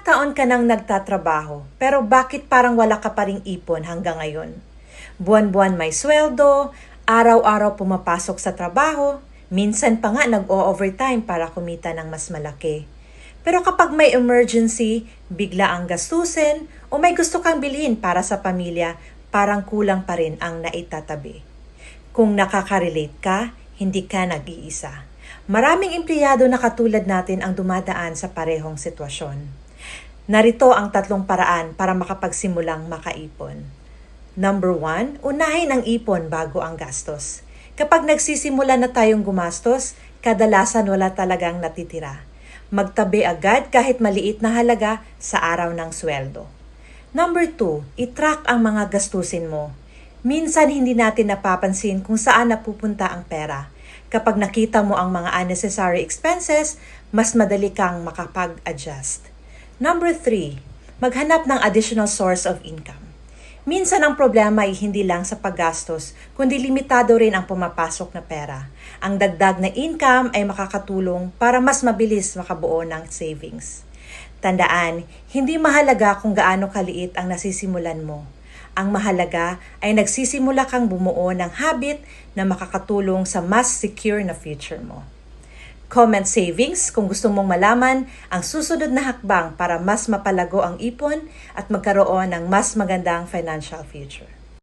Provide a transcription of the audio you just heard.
taon ka nang nagtatrabaho, pero bakit parang wala ka pa ring ipon hanggang ngayon? Buwan-buwan may sweldo, araw-araw pumapasok sa trabaho, minsan pa nga nag-o-overtime para kumita ng mas malaki. Pero kapag may emergency, bigla ang gastusin o may gusto kang bilhin para sa pamilya, parang kulang pa rin ang naitatabi. Kung nakaka-relate ka, hindi ka nag-iisa. Maraming empleyado na katulad natin ang dumadaan sa parehong sitwasyon. Narito ang 3 paraan para makapagsimulang makaipon. Number 1, unahin ang ipon bago ang gastos. Kapag nagsisimula na tayong gumastos, kadalasan wala talagang natitira. Magtabi agad kahit maliit na halaga sa araw ng sweldo. Number 2, i-track ang mga gastusin mo. Minsan hindi natin napapansin kung saan napupunta ang pera. Kapag nakita mo ang mga unnecessary expenses, mas madali kang makapag-adjust. Number 3, maghanap ng additional source of income. Minsan ang problema ay hindi lang sa paggastos, kundi limitado rin ang pumapasok na pera. Ang dagdag na income ay makakatulong para mas mabilis makabuo ng savings. Tandaan, hindi mahalaga kung gaano kaliit ang nasisimulan mo. Ang mahalaga ay nagsisimula kang bumuo ng habit na makakatulong sa mas secure na future mo. Comment savings kung gusto mong malaman ang susunod na hakbang para mas mapalago ang ipon at magkaroon ng mas magandang financial future.